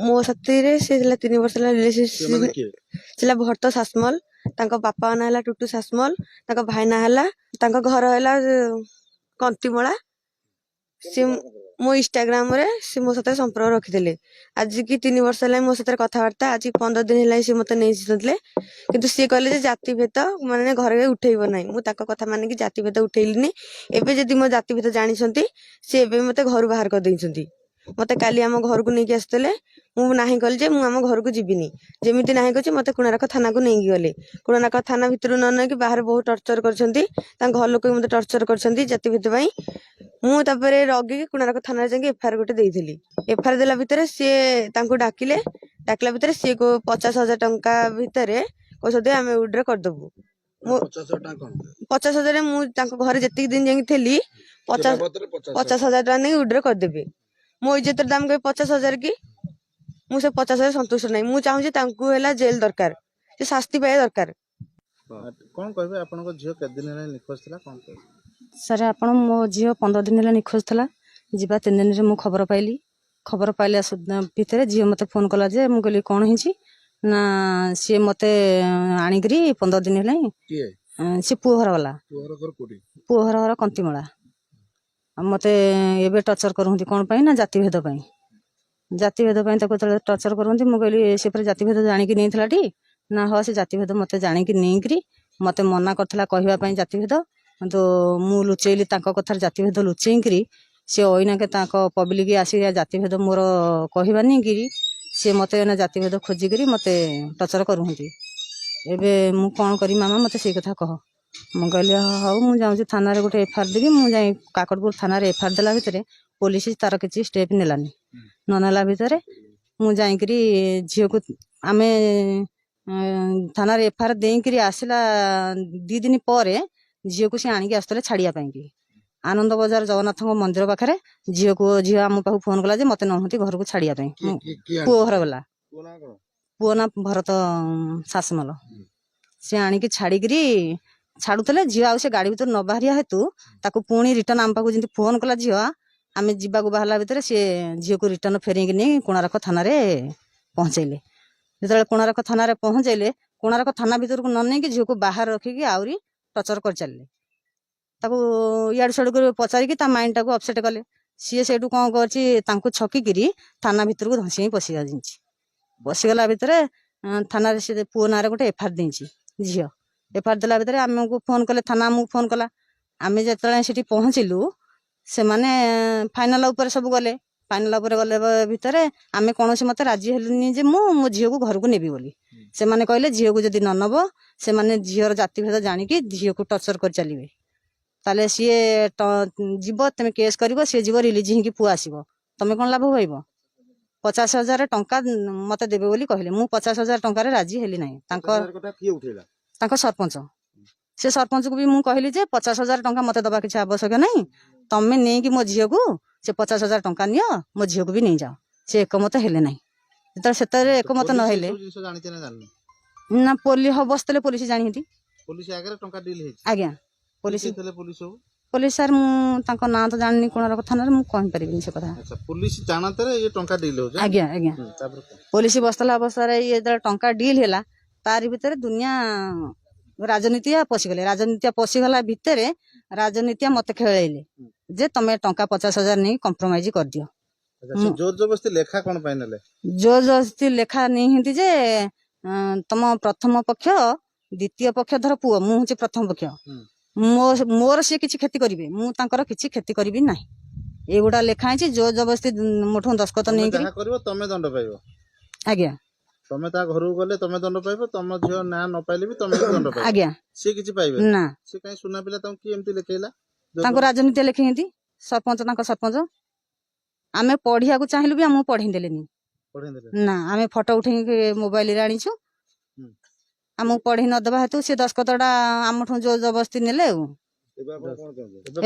ମୋ ସାଥିରେ ସେ 3 ବର୍ଷ ହେଲା ରିଲେସନସିପ ଭଟ୍ଟ ସାସମଲ। ତାଙ୍କ ବାପା ନାଁ ହେଲା ଟୁଟୁ ସାସମଲ। ତାଙ୍କ ଭାଇ ନାଁ ହେଲା, ତାଙ୍କ ଘର ହେଲା କନ୍ତିମଳା। ସେ ମୋ ଇନଷ୍ଟାଗ୍ରାମ ରେ ସେ ମୋ ସାଥିରେ ସମ୍ପର୍କ ରଖିଥିଲେ। ଆଜିକି 3 ବର୍ଷ ହେଲା ମୋ ସାଥିରେ କଥାବାର୍ତ୍ତା। ଆଜି 15 ଦିନ ହେଲା ସେ ମତେ ନେଇଥିଲେ, କିନ୍ତୁ ସିଏ କହିଲେ ଯେ ଜାତି ଭେଦ ମାନେ ଘରେ ଉଠେଇବ ନାହିଁ। ମୁଁ ତାଙ୍କ କଥା ମାନିକି ଜାତି ଭେଦ ଉଠେଇଲିନି। ଏବେ ଯଦି ମୋ ଜାତି ଭେଦ ଜାଣିଛନ୍ତି, ସେ ଏବେ ମତେ ଘରୁ ବାହାର କରିଦେଇଛନ୍ତି। ମତେ କାଲି ଆମ ଘରକୁ ନେଇକି ଆସିଥିଲେ। ମୁଁ ନାହିଁ କଲି ଯେ ମୁଁ ଆମ ଘରକୁ ଯିବିନି। ଯେମିତି ନାହିଁ କରିଛି ମତେ କୋଣାର୍କ ଥାନାକୁ ନେଇକି ଗଲେ। କୋଣାର୍କ ଥାନା ଭିତରୁ ନ ନେଇକି ବାହାରେ ବହୁତ ଟର୍ଚର କରିଛନ୍ତି। ତାଙ୍କ ଘର ଲୋକ ବି ମତେ ଟର୍ଚର କରିଛନ୍ତି ଜାତି ଭେଦ ପାଇଁ। ମୁଁ ତାପରେ ରଗିକି କୋଣାର୍କ ଥାନାରେ ଯାଇକି ଏଫଆଇଆର ଗୋଟେ ଦେଇଥିଲି। ଏଫଆଇଆର ଦେଲା ଭିତରେ ସିଏ ତାଙ୍କୁ ଡାକିଲା ଭିତରେ ସିଏ 50,000 ଟଙ୍କା ଭିତରେ କହୁଛନ୍ତି ଆମେ ୱିଡ୍ର କରିଦବୁ। 50,000 ମୁଁ ତାଙ୍କ ଘରେ ଯେତିକି ଦିନ ଯାଇକି ଥିଲି 50,000 ଟଙ୍କା ନେଇକି ୱିଡ୍ର କରିଦେବି। ମୋ ଇଜ୍ଜତର ଦାମ କେବେ 50,000 କି? ମୁଁ ସେ 50,000 ସନ୍ତୁଷ୍ଟ ନାହିଁ। ମୁଁ ଚାହୁଁଛି ତାଙ୍କୁ ହେଲା ଜେଲ ଦରକାର, ସେ ଶାସ୍ତି ପାଇବା ଦରକାର। କଣ କହିବେ? ଆପଣଙ୍କ ଝିଅ କେତେ ଦିନ ହେଲା ନିଖୋଜ ଥିଲା, କଣ କହିବେ? ସାର୍ ଆପଣ ମୋ ଝିଅ 15 ଦିନ ହେଲା ନିଖୋଜ ଥିଲା। ଯିବା 3 ଦିନରେ ମୁଁ ଖବର ପାଇଲି। ଖବର ପାଇଲା ଭିତରେ ଝିଅ ମତେ ଫୋନ କଲା ଯେ ମୁଁ କହିଲି କଣ ହେଇଛି ନା ସିଏ ମତେ ଆଣିକିରି 15 ଦିନ ହେଲାଣି ସେ ପୁଅ ଘର ଗଲା। ପୁଅ ଘର କନ୍ତିମଳା। ମତେ ଏବେ ଟର୍ଚର କରୁଛନ୍ତି କଣ ପାଇଁ ନା ଜାତି ଭେଦ ପାଇଁ। ଜାତି ଭେଦ ପାଇଁ ତାକୁ ଟର୍ଚର କରୁଛନ୍ତି। ମୁଁ କହିଲି ସେ ପରେ ଜାତି ଭେଦ ଜାଣିକି ନେଇଥିଲା ଟି ନା ହଁ ସେ ଜାତି ଭେଦ ମତେ ଜାଣିକି ନେଇକିରି ମତେ ମନା କରିଥିଲା କହିବା ପାଇଁ ଜାତି ଭେଦ। କିନ୍ତୁ ମୁଁ ଲୁଚେଇଲି ତାଙ୍କ କଥାରେ ଜାତି ଭେଦ ଲୁଚେଇକିରି ସେ ଅଇନାକେ ତାଙ୍କ ପବ୍ଲିକ ଆସିକି ଜାତି ଭେଦ ମୋର କହିବାନି କିରି ସେ ମତେ ଜାତି ଭେଦ ଖୋଜିକିରି ମତେ ଟର୍ଚର କରୁଛନ୍ତି। ଏବେ ମୁଁ କଣ କରିବି ମାମା ମତେ ସେଇ କଥା କହ। ମୁଁ କହିଲି ହଉ ମୁଁ ଯାଉଛି ଥାନାରେ ଗୋଟେ ଏଫଆଇଆର ଦେବି। ମୁଁ ଯାଇ କାକଟପୁର ଥାନାରେ ଏଫଆଇଆର ଦେଲା ଭିତରେ ପୋଲିସ ତାର କିଛି ଷ୍ଟେପ ନେଲାନି। ନ ନେଲା ଭିତରେ ମୁଁ ଯାଇକିରି ଝିଅକୁ ଆମେ ଥାନାରେ ଏଫଆଇଆର ଦେଇକିରି ଆସିଲା 2 ଦିନ ପରେ ଝିଅକୁ ସେ ଆଣିକି ଆସୁଥିଲେ ଛାଡିବା ପାଇଁ। ଆନନ୍ଦ ବଜାର ଜଗନ୍ନାଥଙ୍କ ମନ୍ଦିର ପାଖରେ ଝିଅ ଆମ ପାଖକୁ ଫୋନ କଲା ଯେ ମତେ ନହୁନ୍ତି ଘରକୁ ଛାଡିବା ପାଇଁ। ପୁଅ ଘର ଗଲା। ପୁଅ ନା ଭରତ ଶାସମଲ। ସେ ଆଣିକି ଛାଡିକିରି ଛାଡୁଥିଲେ। ଝିଅ ଆଉ ସେ ଗାଡି ଭିତରୁ ନ ବାହାରିବା ହେତୁ ତାକୁ ପୁଣି ରିଟର୍ନ ଆମ ପାଖକୁ ଯେମିତି ଫୋନ କଲା ଝିଅ, ଆମେ ଯିବାକୁ ବାହାରିଲା ଭିତରେ ସେ ଝିଅକୁ ରିଟର୍ନ ଫେରେଇକି ନେଇ କୋଣାର୍କ ଥାନାରେ ପହଞ୍ଚେଇଲେ। ଯେତେବେଳେ କୋଣାର୍କ ଥାନାରେ ପହଞ୍ଚେଇଲେ, କୋଣାର୍କ ଥାନା ଭିତରକୁ ନ ନେଇକି ଝିଅକୁ ବାହାରେ ରଖିକି ଆହୁରି ଟର୍ଚର କରିଚାଲିଲେ। ତାକୁ ଇଆଡୁ ସିଆଡୁ କରି ପଚାରିକି ତା ମାଇଣ୍ଡ ଟାକୁ ଅପସେଟ କଲେ। ସିଏ ସେଇଠୁ କଣ କରିଛି ତାଙ୍କୁ ଛକିକିରି ଥାନା ଭିତରକୁ ଧସି ହିଁ ପଶି ଯାଇଛି। ପଶିଗଲା ଭିତରେ ଥାନାରେ ସେ ପୁଅ ନାଁରେ ଗୋଟେ ଏଫଆଇଆର ଦେଇଛି ଝିଅ। ଏଫଆଇଆର ଦେଲା ଭିତରେ ଆମକୁ ଫୋନ କଲେ, ଥାନା ଆମକୁ ଫୋନ କଲା। ଆମେ ଯେତେବେଳେ ସେଠି ପହଞ୍ଚିଲୁ ସେମାନେ ଫାଇନାଲ ଉପରେ ସବୁ ଗଲେ। ଫାଇନାଲ ଉପରେ ଗଲେ ଭିତରେ ଆମେ କୌଣସି ମତେ ରାଜି ହେଲୁନି ଯେ ମୁଁ ମୋ ଝିଅକୁ ଘରକୁ ନେବି ବୋଲି। ସେମାନେ କହିଲେ ଝିଅକୁ ଯଦି ନ ନବ ସେମାନେ ଝିଅର ଜାତି ଭେଦ ଜାଣିକି ଝିଅକୁ ଟର୍ଚର କରି ଚାଲିବେ। ତାହେଲେ ସିଏ ଯିବ, ତମେ କେସ୍ କରିବ, ସିଏ ଯିବ, ରିଲିଜ ହେଇକି ପୁଅ ଆସିବ, ତମେ କଣ ଲାଭ ପାଇବ? 50,000 ଟଙ୍କା ମତେ ଦେବେ ବୋଲି କହିଲେ। ମୁଁ 50,000 ଟଙ୍କାରେ ରାଜି ହେଲି ନାହିଁ। ତାଙ୍କ ସରପଞ୍ଚ, ସେ ସରପଞ୍ଚକୁ ବି ମୁଁ କହିଲି ଯେ 50,000 ଟଙ୍କା ମତେ ଦବା କିଛି ଆବଶ୍ୟକ ନାହିଁ। ତମେ ନେଇକି ମୋ ଝିଅକୁ ସେ 50,000 ଟଙ୍କା ନିଅ, ମୋ ଝିଅକୁ ବି ନେଇଯାଅ। ସେ ଏକମତ ହେଲେ ନାହିଁ। ସେତେବେଳେ ଏକମତ ନ ହେଲେ ନା ବସିଥିଲେ ପୋଲିସ ଜାଣିଛନ୍ତି। ଆଜ୍ଞା ପୋଲିସ ସାର୍ ମୁଁ ତାଙ୍କ ନାଁ ତ ଜାଣିନି କୋଣାର୍କ ଥାନାରେ, ମୁଁ କହିପାରିବିନି ସେ କଥା। ଆଜ୍ଞା ଆଜ୍ଞା ପୋଲିସ ବସିଥିଲା ଅବସ୍ଥାରେ ଯେତେବେଳେ ଟଙ୍କା ଡିଲ୍ ହେଲା ତାରି ଭିତରେ ଦୁନିଆ ରାଜନୀତିଆ ପଶିଗଲେ। ରାଜନୀତିଆ ପଶିଗଲା ଭିତରେ ରାଜନୀତିଆ ମତେ ଖେଳେଇଲେ ଯେ ତମେ ଟଙ୍କା 50,000 ନେଇ କମ୍ପ୍ରମାଇଜ କରିଦିଅ। ଜୋର ଜବରଦସ୍ତି ଲେଖା କଣ ପାଇଁ ନେଲେ? ଜୋର ଜବରଦସ୍ତି ଲେଖା ନିହାନ୍ତି ଯେ ତମ ପ୍ରଥମ ପକ୍ଷ ଦ୍ୱିତୀୟ ପକ୍ଷ ଧର ପୁଅ, ମୁଁ ହଉଛି ପ୍ରଥମ ପକ୍ଷ, ମୋର ସିଏ କିଛି କ୍ଷତି କରିବେ, ମୁଁ ତାଙ୍କର କିଛି କ୍ଷତି କରିବି ନାହିଁ। ଏଇଗୁଡା ଲେଖା ହେଇଛି। ଜୋର ଜବରଦସ୍ତି ମୋଠୁ ଦସ୍ତଖତ ନେଇକି ତମେ ଦଣ୍ଡ ପାଇବ। ଆଜ୍ଞା ତମେ ତା ଘରକୁ ଗଲେ ତମେ ଦଣ୍ଡ ପାଇବ, ତମ ଝିଅ ନାଁ ନ ପାଇଲେ ବି ତମେ ଦଣ୍ଡ ପାଇବ। ଆଜ୍ଞା ସିଏ କିଛି ପାଇବେ ନା। ସେ କାହିଁ ସୁନା ପିଲା ତାଙ୍କୁ କିଏ ଏମିତି ଲେଖେଇଲା? ତାଙ୍କୁ ରାଜନୀତି ଲେଖେଇନ୍ତି ସରପଞ୍ଚ, ତାଙ୍କ ସରପଞ୍ଚ। ଆମେ ପଢିବାକୁ ଚାହିଁଲୁ ବି ଆମକୁ ପଢେଇ ଦେଲେନି ନା। ଆମେ ଫଟୋ ଉଠେଇକି ମୋବାଇଲରେ ଆଣିଛୁ। ଆମକୁ ପଢେଇ ନଦବା ହେତୁ ସେ ଦସ୍ତଖତ ଟା ଆମଠୁ ଜୋର ଜବରଦସ୍ତି ନେଲେ। ଆଉ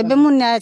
ଏବେ ମୁଁ ନ୍ୟାୟ